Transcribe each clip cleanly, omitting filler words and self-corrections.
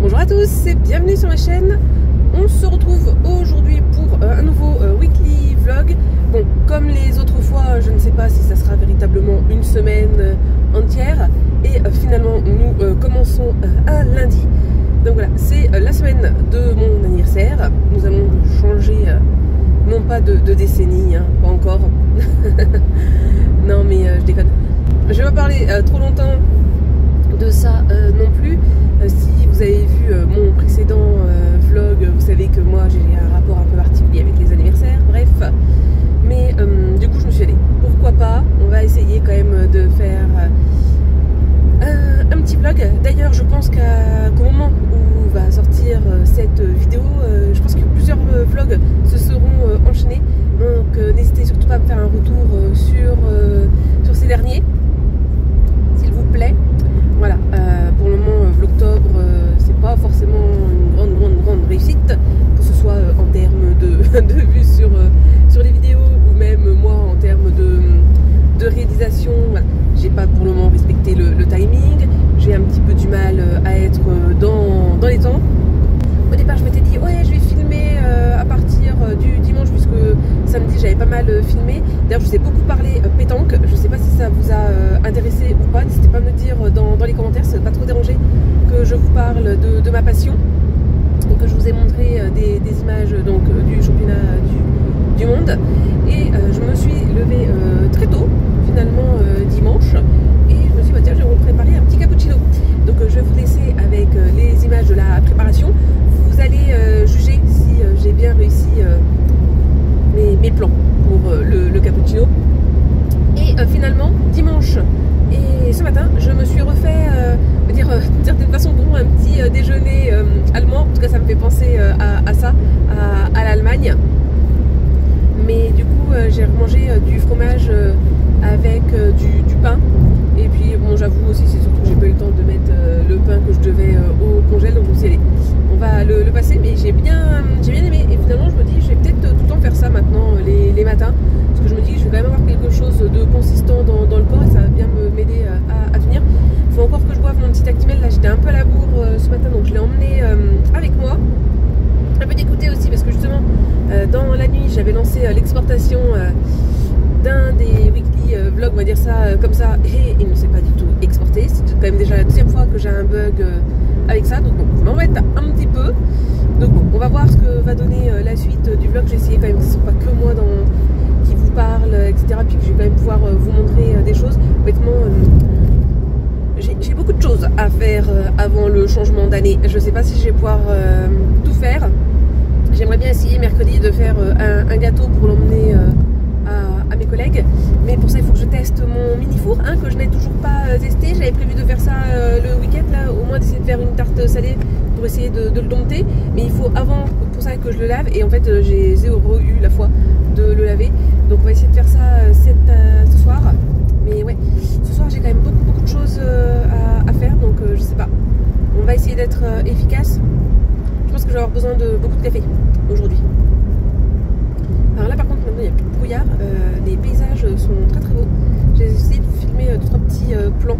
Bonjour à tous et bienvenue sur ma chaîne. On se retrouve aujourd'hui pour un nouveau weekly vlog. Bon, comme les autres fois, je ne sais pas si ça sera véritablement une semaine entière. Et finalement, nous commençons un lundi. Donc voilà, c'est la semaine de mon anniversaire. Nous allons changer, non pas de décennie, hein, pas encore. Non mais je déconne. Je vais pas parler trop longtemps de ça non plus. Si vous avez vu mon précédent vlog, vous savez que moi j'ai un rapport un peu particulier avec les anniversaires, bref. Mais du coup je me suis dit, pourquoi pas, on va essayer quand même de faire un petit vlog. D'ailleurs je pense qu'au moment où va sortir cette vidéo, je pense que plusieurs vlogs se seront enchaînés. Donc n'hésitez surtout pas à me faire un retour sur ces derniers, s'il vous plaît. Voilà, pour le moment, Vlogtober, c'est pas forcément une grande réussite, que ce soit en termes de vues sur les vidéos ou même moi en termes de réalisation. Voilà. J'ai pas pour le moment respecté le timing, j'ai un petit peu du mal à être dans les temps. Au départ, je m'étais dit, ouais, je vais filmer à partir du dimanche, puisque samedi, j'avais pas mal filmé. D'ailleurs, je vous ai beaucoup parlé pétanque. Je sais pas si ça vous a intéressé ou pas. N'hésitez pas à me dire dans les commentaires, ça ne va pas trop déranger que je vous parle de ma passion. Et que je vous ai montré des images donc, du championnat du monde. Et je me suis levée très tôt, finalement, dimanche. Et je me suis dit, bah, tiens, je vais vous préparer un petit cappuccino. Donc, je vais vous laisser avec les images de la préparation. Vous allez juger si j'ai bien réussi mes plans pour le cappuccino. Et finalement, dimanche et ce matin, je me suis refait, dire d'une certaine façon, bon, un petit déjeuner allemand. En tout cas, ça me fait penser à ça, à l'Allemagne. Mais du coup, j'ai remangé du fromage avec du pain. Et puis, bon, j'avoue aussi, c'est surtout que j'ai pas eu le temps de mettre le pain que je devais au congèle. Donc, je me suis dit, allez, on va le passer. Mais j'ai bien aimé. Et finalement, je me dis, je vais peut-être tout le temps faire ça maintenant, les matins. Parce que je me dis que je vais quand même avoir quelque chose de consistant dans le corps. Et ça va bien m'aider à tenir. Il faut encore que je boive mon petit Actimel. Là, j'étais un peu à la bourre ce matin. Donc, je l'ai emmené avec moi. Un peu dégoûtée aussi parce que justement, dans la nuit, j'avais lancé l'exportation d'un des weekly vlogs, on va dire ça comme ça, et il ne s'est pas du tout exporté. C'est quand même déjà la deuxième fois que j'ai un bug avec ça, donc bon, je m'embête un petit peu. Donc bon, on va voir ce que va donner la suite du vlog. J'ai essayé quand même que ce ne soit pas que moi qui vous parle, etc. Puis que je vais quand même pouvoir vous montrer des choses. Honnêtement, j'ai beaucoup de choses à faire avant le changement d'année. Je ne sais pas si je vais pouvoir tout faire. J'aimerais bien essayer mercredi de faire un gâteau pour l'emmener à mes collègues, mais pour ça il faut que je teste mon mini four que je n'ai toujours pas testé. J'avais prévu de faire ça le week-end, là, au moins d'essayer de faire une tarte salée pour essayer de le dompter, mais il faut avant pour ça que je le lave, et en fait j'ai zéro eu la foi de le laver, donc on va essayer de faire ça ce soir. Mais ouais, ce soir j'ai quand même beaucoup de choses à faire, donc je sais pas, on va essayer d'être efficace. Je pense que je vais avoir besoin de beaucoup de café aujourd'hui. Alors là par contre maintenant il n'y a plus de brouillard, les paysages sont très beaux. J'ai essayé de filmer 2-3 petits plans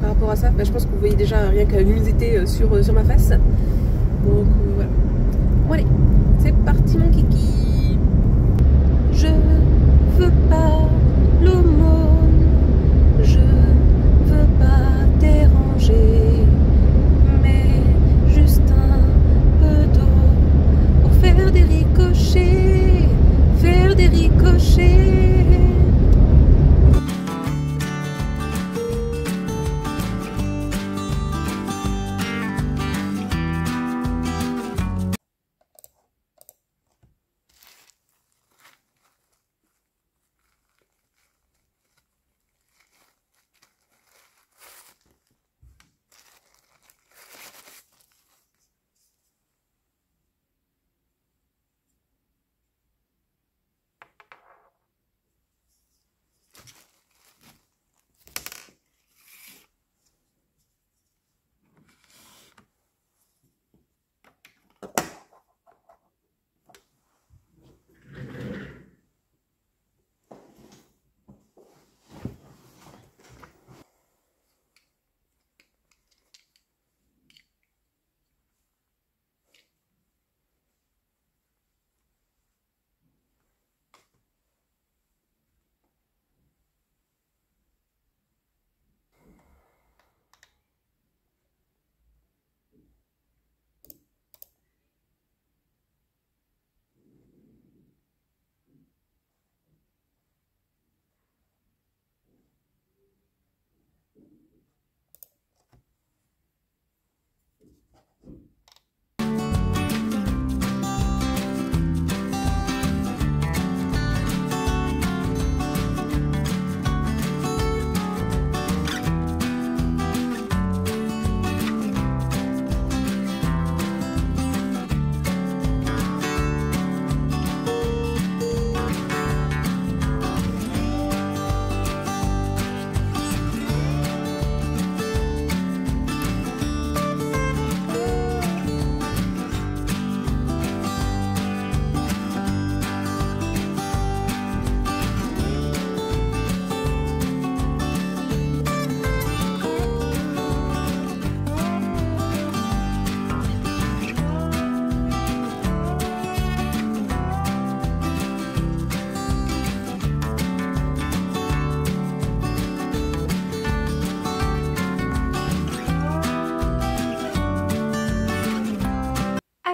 par rapport à ça. Bah, je pense que vous voyez déjà rien qu'à l'humidité sur ma face. Donc voilà. Bon allez, c'est parti mon kiki. Je veux pas l'aumône, je veux pas déranger, mais juste un peu d'eau pour faire des ricochets. Faire des ricochets.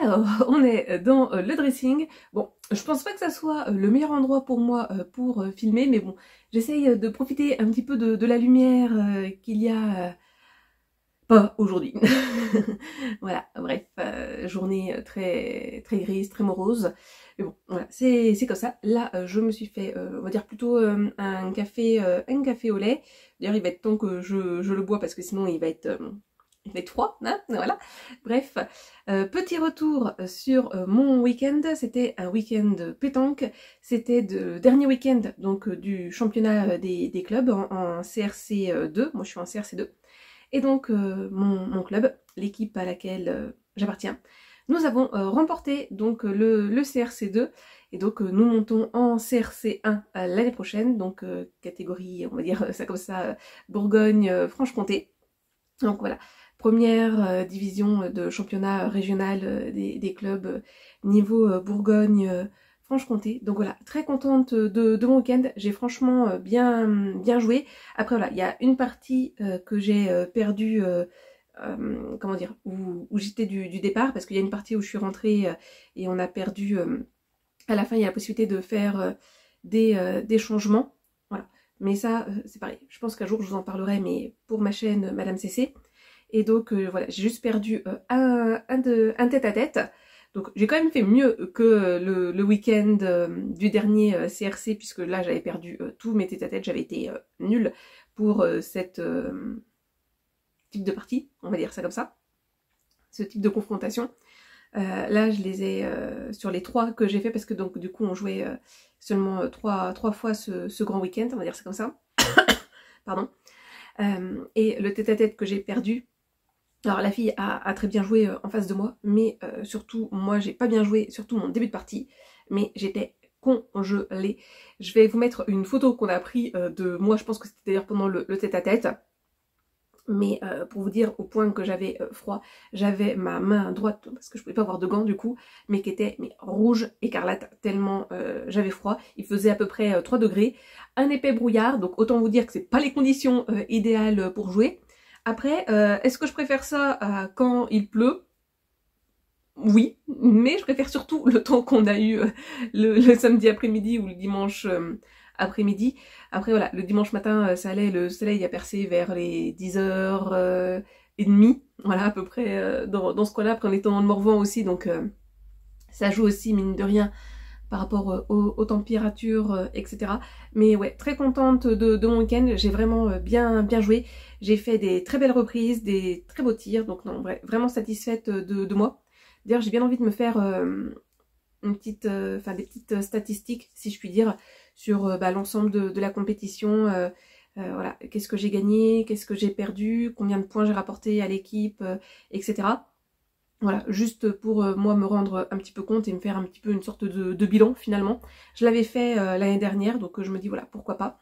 Alors, on est dans le dressing. Bon, je pense pas que ça soit le meilleur endroit pour moi pour filmer, mais bon, j'essaye de profiter un petit peu de la lumière qu'il y a pas aujourd'hui. Voilà, bref, journée très grise, très morose. Mais bon, voilà, c'est comme ça. Là, je me suis fait, on va dire plutôt un café au lait. D'ailleurs, il va être temps que je le bois parce que sinon il va être froid, hein, voilà. Bref, petit retour sur mon week-end. C'était un week-end pétanque. C'était le dernier week-end donc du championnat des clubs en CRC 2. Moi, je suis en CRC 2. Et donc, mon club, l'équipe à laquelle j'appartiens, nous avons remporté donc le CRC 2. Et donc, nous montons en CRC 1 l'année prochaine. Donc, catégorie, on va dire ça comme ça, Bourgogne-Franche-Comté. Donc, voilà. Première division de championnat régional des clubs niveau Bourgogne-Franche-Comté. Donc voilà, très contente de mon week-end. J'ai franchement bien joué. Après voilà, il y a une partie que j'ai perdue, comment dire, où j'étais du départ, parce qu'il y a une partie où je suis rentrée et on a perdu. À la fin, il y a la possibilité de faire des changements. Voilà. Mais ça, c'est pareil. Je pense qu'un jour, je vous en parlerai, mais pour ma chaîne Madame CC. Et donc voilà, j'ai juste perdu un tête-à-tête. Donc j'ai quand même fait mieux que le week-end du dernier CRC, puisque là j'avais perdu tous mes tête-à-tête, j'avais été nulle pour cette type de partie, on va dire ça comme ça, ce type de confrontation. Là je les ai sur les 3 que j'ai fait, parce que donc du coup on jouait seulement 3 fois ce grand week-end, on va dire ça comme ça. Pardon. Et le tête-à-tête que j'ai perdu, alors la fille a très bien joué en face de moi, mais surtout moi j'ai pas bien joué, surtout mon début de partie, mais j'étais congelée. Je vais vous mettre une photo qu'on a pris de moi, je pense que c'était d'ailleurs pendant le tête-à-tête, mais pour vous dire au point que j'avais froid, j'avais ma main droite, parce que je pouvais pas avoir de gants du coup, mais qui était rouge écarlate, tellement j'avais froid. Il faisait à peu près 3 degrés, un épais brouillard, donc autant vous dire que c'est pas les conditions idéales pour jouer. Après, est-ce que je préfère ça quand il pleut? Oui, mais je préfère surtout le temps qu'on a eu le samedi après-midi ou le dimanche après-midi. Après voilà, le dimanche matin, ça allait, le soleil a percé vers les 10h30, voilà à peu près dans ce coin-là. Après on était dans le Morvan aussi, donc ça joue aussi mine de rien par rapport aux températures, etc. Mais ouais, très contente de mon week-end, j'ai vraiment bien joué. J'ai fait des très belles reprises, des très beaux tirs, donc non, vraiment satisfaite de moi. D'ailleurs, j'ai bien envie de me faire des petites statistiques, si je puis dire, sur l'ensemble de la compétition. Voilà, qu'est-ce que j'ai gagné, qu'est-ce que j'ai perdu, combien de points j'ai rapporté à l'équipe, etc. Voilà, juste pour moi me rendre un petit peu compte et me faire un petit peu une sorte de bilan finalement. Je l'avais fait l'année dernière, donc je me dis voilà, pourquoi pas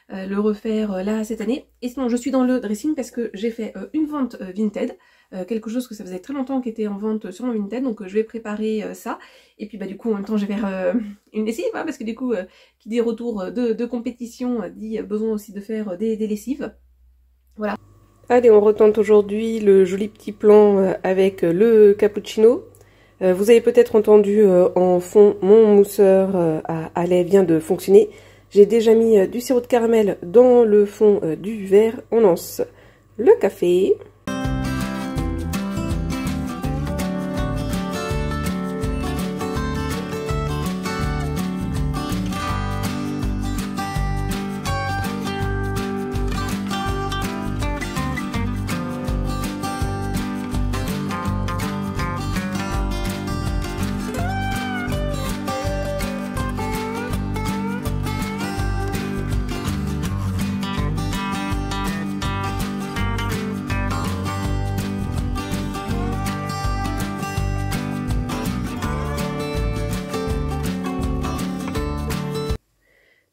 le refaire là cette année. Et sinon je suis dans le dressing parce que j'ai fait une vente Vinted, quelque chose que ça faisait très longtemps qui était en vente sur mon Vinted, donc je vais préparer ça. Et puis du coup en même temps je vais faire une lessive, hein, parce que du coup qui dit retour de compétition dit besoin aussi de faire des lessives. Voilà. Allez, on retente aujourd'hui le joli petit plan avec le cappuccino. Vous avez peut-être entendu en fond, mon mousseur à lait vient de fonctionner. J'ai déjà mis du sirop de caramel dans le fond du verre. On lance le café.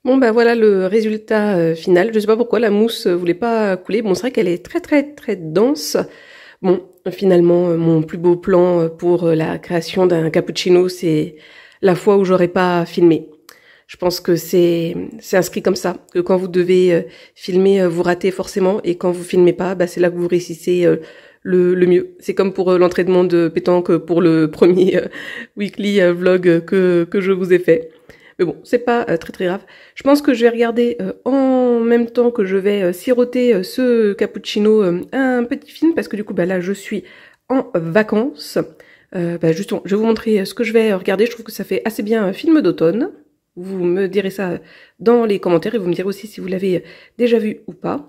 Bon bah voilà le résultat final. Je sais pas pourquoi la mousse voulait pas couler. Bon, c'est vrai qu'elle est très dense. Bon, finalement mon plus beau plan pour la création d'un cappuccino, c'est la fois où j'aurais pas filmé. Je pense que c'est inscrit comme ça, que quand vous devez filmer, vous ratez forcément, et quand vous filmez pas, bah c'est là que vous réussissez le mieux. C'est comme pour l'entraînement de pétanque pour le premier weekly vlog que je vous ai fait. Mais bon, c'est pas très très grave. Je pense que je vais regarder en même temps que je vais siroter ce cappuccino un petit film parce que du coup bah là je suis en vacances. Justement, je vais vous montrer ce que je vais regarder. Je trouve que ça fait assez bien un film d'automne. Vous me direz ça dans les commentaires et vous me direz aussi si vous l'avez déjà vu ou pas.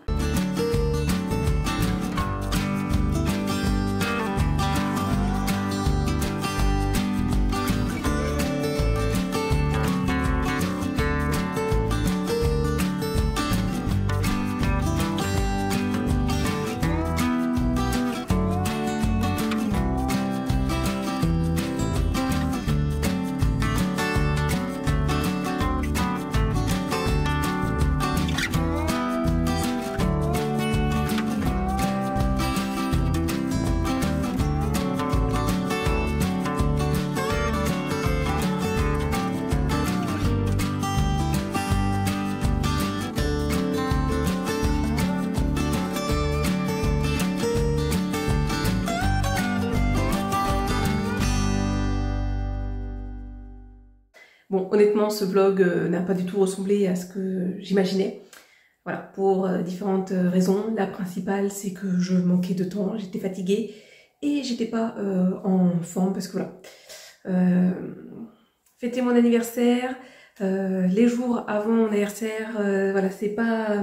Bon, honnêtement, ce vlog n'a pas du tout ressemblé à ce que j'imaginais. Voilà, pour différentes raisons. La principale, c'est que je manquais de temps, j'étais fatiguée et j'étais pas en forme parce que voilà. Fêter mon anniversaire, les jours avant mon anniversaire, voilà, c'est pas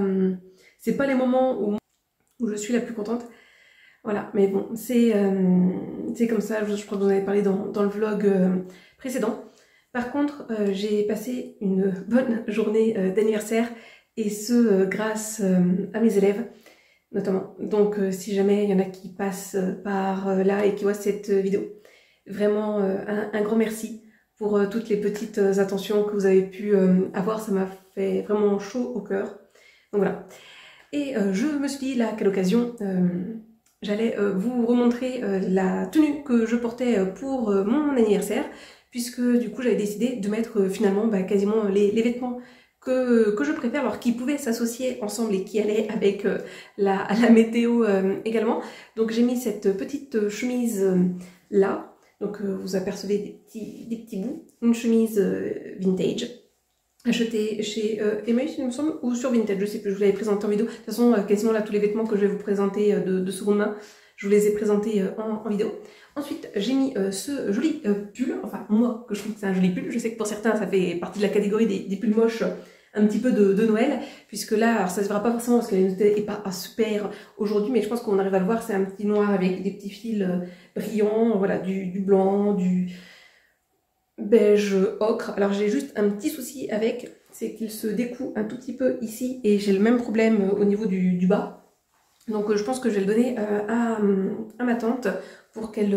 les moments où je suis la plus contente. Voilà, mais bon, c'est comme ça, je crois que vous en avez parlé dans le vlog précédent. Par contre, j'ai passé une bonne journée d'anniversaire et ce grâce à mes élèves notamment. Donc si jamais il y en a qui passent par là et qui voient cette vidéo, vraiment un grand merci pour toutes les petites attentions que vous avez pu avoir, ça m'a fait vraiment chaud au cœur. Donc voilà. Et je me suis dit là qu'à l'occasion, j'allais vous remontrer la tenue que je portais pour mon anniversaire, puisque du coup j'avais décidé de mettre finalement quasiment les vêtements que je préfère, alors qui pouvaient s'associer ensemble et qui allaient avec la météo également. Donc j'ai mis cette petite chemise là, donc vous apercevez des petits bouts, une chemise vintage, achetée chez Emmaüs il me semble, ou sur Vinted, je sais plus, je vous l'avais présenté en vidéo. De toute façon quasiment là tous les vêtements que je vais vous présenter de seconde main, je vous les ai présentés en vidéo. Ensuite, j'ai mis ce joli pull, enfin moi, que je trouve que c'est un joli pull. Je sais que pour certains, ça fait partie de la catégorie des pulls moches un petit peu de Noël, puisque là, alors ça se verra pas forcément parce que la luminosité n'est pas super aujourd'hui, mais je pense qu'on arrive à le voir, c'est un petit noir avec des petits fils brillants, voilà, du blanc, du beige ocre. Alors j'ai juste un petit souci avec, c'est qu'il se découd un tout petit peu ici, et j'ai le même problème au niveau du bas. Donc je pense que je vais le donner à ma tante pour qu'elle,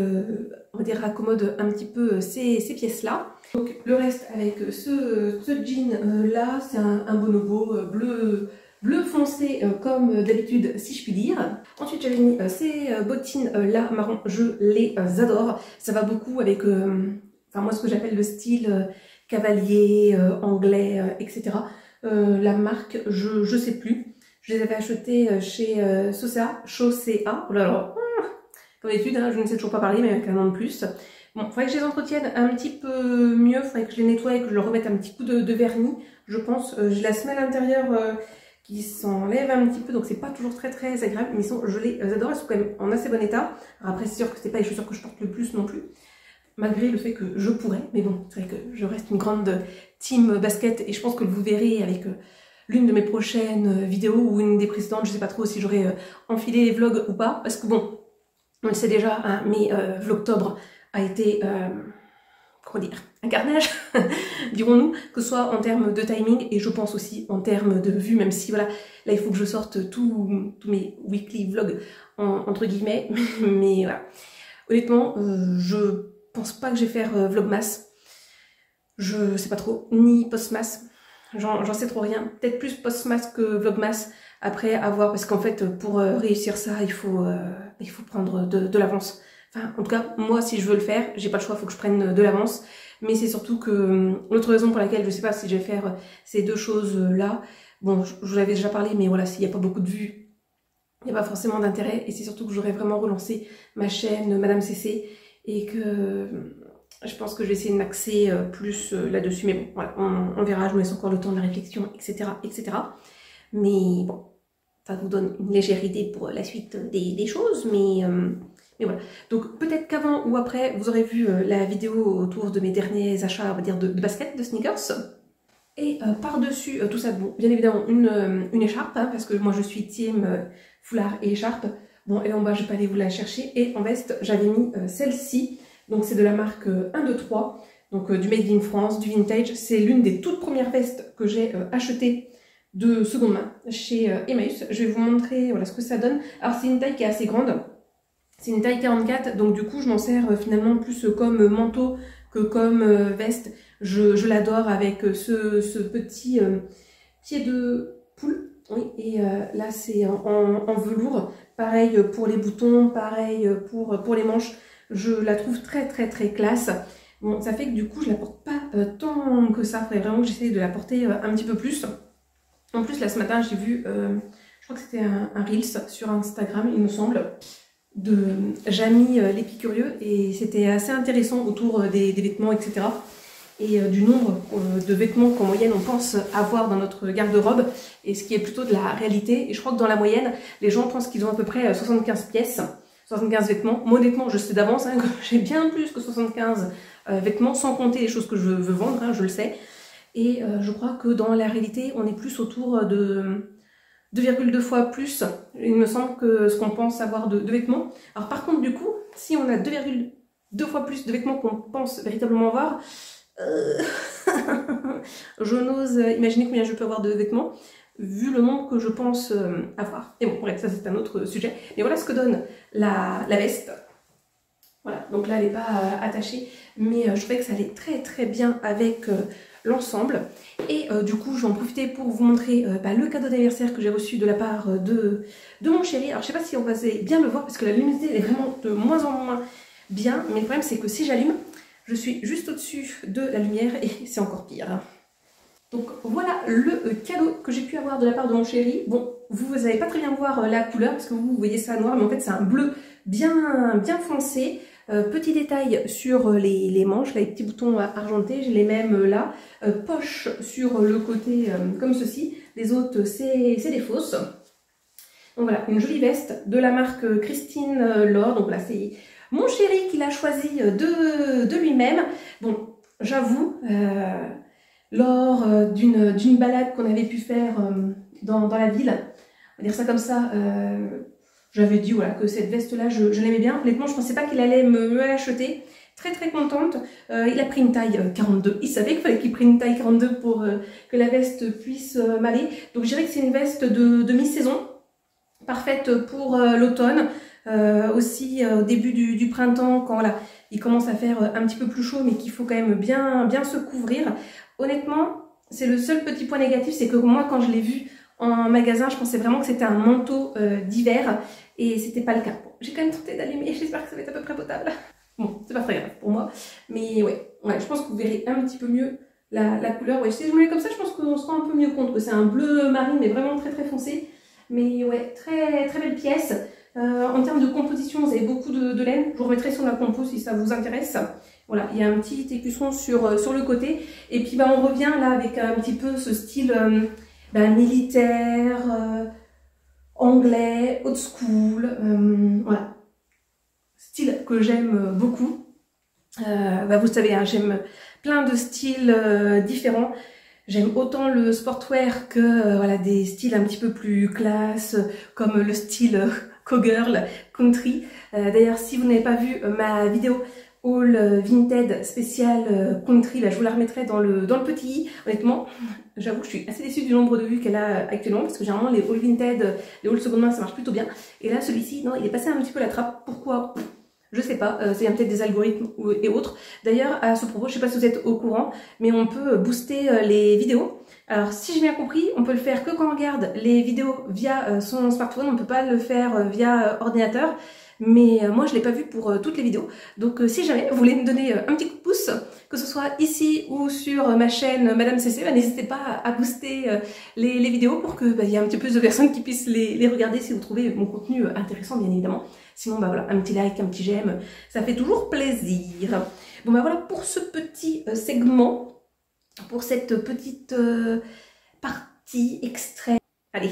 on va dire, accommode un petit peu ces pièces-là. Donc le reste avec ce jean là, c'est un bonobo bleu foncé comme d'habitude si je puis dire. Ensuite j'avais mis ces bottines là marron, je les adore. Ça va beaucoup avec, enfin moi ce que j'appelle le style cavalier, anglais, etc. La marque, je sais plus. Je les avais achetées chez Chaussea. Oh là là, comme d'habitude, hein, je ne sais toujours pas parler, mais avec un an de plus. Bon, il faudrait que je les entretienne un petit peu mieux, il faudrait que je les nettoie et que je leur remette un petit coup de vernis, je pense. J'ai la semelle intérieure qui s'enlève un petit peu, donc c'est pas toujours très agréable, mais je les adore, elles sont quand même en assez bon état. Alors après, c'est sûr que c'est pas les chaussures que je porte le plus non plus, malgré le fait que je pourrais, mais bon, c'est vrai que je reste une grande team basket et je pense que vous verrez avec l'une de mes prochaines vidéos ou une des précédentes, je sais pas trop si j'aurai enfilé les vlogs ou pas, parce que bon, on le sait déjà, hein, mais vlogtobre a été, comment dire, un carnage, dirons-nous, que ce soit en termes de timing et je pense aussi en termes de vues, même si voilà, là il faut que je sorte tous mes weekly vlogs entre guillemets, mais voilà. Honnêtement, je pense pas que je vais faire vlogmas, je sais pas trop, ni postmas. J'en sais trop rien, peut-être plus postmas que vlogmas, après à voir, parce qu'en fait pour réussir ça il faut prendre de l'avance. Enfin en tout cas moi si je veux le faire, j'ai pas le choix, il faut que je prenne de l'avance, mais c'est surtout que l'autre raison pour laquelle je sais pas si je vais faire ces deux choses là, bon je vous l'avais déjà parlé, mais voilà, s'il n'y a pas beaucoup de vues, il n'y a pas forcément d'intérêt. Et c'est surtout que j'aurais vraiment relancé ma chaîne Madame CC et que je pense que je vais essayer de m'axer plus là-dessus. Mais bon, voilà, on verra, je me laisse encore le temps de la réflexion, etc. etc. Mais bon, ça vous donne une légère idée pour la suite des choses, mais voilà. Donc peut-être qu'avant ou après, vous aurez vu la vidéo autour de mes derniers achats, on va dire, de baskets, de sneakers. Et par-dessus tout ça, bon, bien évidemment, une écharpe, hein, parce que moi je suis team foulard et écharpe. Bon, et en bas, je vais pas aller vous la chercher. Et en veste, j'avais mis celle-ci. Donc c'est de la marque 1, 2, 3, donc du Made in France, du vintage. C'est l'une des toutes premières vestes que j'ai achetées de seconde main chez Emmaüs. Je vais vous montrer voilà, ce que ça donne. Alors c'est une taille qui est assez grande, c'est une taille 44, donc du coup je m'en sers finalement plus comme manteau que comme veste. Je l'adore avec ce petit pied de poule. Oui, et là c'est en velours. Pareil pour les boutons, pareil pour les manches. Je la trouve très classe. Bon, ça fait que du coup je la porte pas tant que ça. Il faudrait vraiment que j'essaye de la porter un petit peu plus. En plus, là, ce matin, j'ai vu, je crois que c'était un Reels sur Instagram, il me semble, de Jamie l'épicurieux, et c'était assez intéressant autour des vêtements, etc. Et du nombre de vêtements qu'en moyenne on pense avoir dans notre garde-robe, et ce qui est plutôt de la réalité. Et je crois que dans la moyenne, les gens pensent qu'ils ont à peu près 75 pièces, 75 vêtements. Moi, honnêtement, je sais d'avance hein, que j'ai bien plus que 75 vêtements, sans compter les choses que je veux vendre, hein, je le sais. Et je crois que dans la réalité, on est plus autour de 2,2 fois plus, il me semble, que ce qu'on pense avoir de vêtements. Alors par contre, du coup, si on a 2,2 fois plus de vêtements qu'on pense véritablement avoir, je n'ose imaginer combien je peux avoir de vêtements, vu le nombre que je pense avoir. Et bon, bref, ça c'est un autre sujet. Mais voilà ce que donne la veste. Voilà, donc là elle n'est pas attachée, mais je trouvais que ça allait très bien avec l'ensemble. Et du coup, je vais en profiter pour vous montrer le cadeau d'anniversaire que j'ai reçu de la part de mon chéri. Alors, je sais pas si on va bien le voir parce que la luminosité elle est vraiment de moins en moins bien. Mais le problème, c'est que si j'allume, je suis juste au-dessus de la lumière et c'est encore pire. Donc, voilà le cadeau que j'ai pu avoir de la part de mon chéri. Bon, vous n'allez pas très bien voir la couleur parce que vous voyez ça noir, mais en fait, c'est un bleu bien foncé. Petit détail sur les manches, là, les petits boutons argentés, je les mêmes là. Poche sur le côté comme ceci. Les autres, c'est des fausses. Donc voilà, une jolie veste de la marque Christine Laure. Donc là, c'est mon chéri qui l'a choisi de lui-même. Bon, j'avoue, lors d'une balade qu'on avait pu faire dans la ville, on va dire ça comme ça, j'avais dit voilà, que cette veste-là, je l'aimais bien. Honnêtement, je ne pensais pas qu'il allait me l'acheter. Très contente. Il a pris une taille 42. Il savait qu'il fallait qu'il prenne une taille 42 pour que la veste puisse m'aller. Donc je dirais que c'est une veste de mi-saison. Parfaite pour l'automne. Aussi au début du printemps, quand voilà, il commence à faire un petit peu plus chaud, mais qu'il faut quand même bien se couvrir. Honnêtement, c'est le seul petit point négatif, c'est que moi, quand je l'ai vu en magasin, je pensais vraiment que c'était un manteau d'hiver et c'était pas le cas. Bon, j'ai quand même tenté d'allumer, j'espère que ça va être à peu près potable. Bon, c'est pas très grave pour moi, mais ouais, je pense que vous verrez un petit peu mieux la couleur. Ouais, si je me mets comme ça, je pense qu'on se rend un peu mieux compte que c'est un bleu marine, mais vraiment très foncé. Mais ouais, très belle pièce. En termes de composition, vous avez beaucoup de laine. Je vous remettrai sur la compo si ça vous intéresse. Voilà, il y a un petit écusson sur le côté. Et puis on revient là avec un petit peu ce style militaire, anglais, old school. Voilà, style que j'aime beaucoup. Vous savez, hein, j'aime plein de styles différents. J'aime autant le sportwear que voilà, des styles un petit peu plus classe, comme le style cowgirl, country. D'ailleurs, si vous n'avez pas vu ma vidéo Haul Vinted spécial country, je vous la remettrai dans le petit i. Honnêtement, j'avoue que je suis assez déçue du nombre de vues qu'elle a actuellement, parce que généralement les Haul Vinted, les Haul seconde main, ça marche plutôt bien. Et là, celui-ci, non, il est passé un petit peu la trappe. Pourquoi ? Je sais pas, c'est peut-être des algorithmes et autres. D'ailleurs, à ce propos, je sais pas si vous êtes au courant, mais on peut booster les vidéos Alors si j'ai bien compris, on peut le faire que quand on regarde les vidéos via son smartphone, on ne peut pas le faire via ordinateur. Mais moi je ne l'ai pas vu pour toutes les vidéos. Donc si jamais vous voulez me donner un petit coup de pouce, que ce soit ici ou sur ma chaîne Madame CC, n'hésitez pas à booster les vidéos pour que y ait un petit peu plus de personnes qui puissent les regarder si vous trouvez mon contenu intéressant bien évidemment. Sinon voilà, un petit like, un petit j'aime, ça fait toujours plaisir. Bon voilà pour ce petit segment, pour cette petite partie extrait. Allez,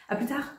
à plus tard.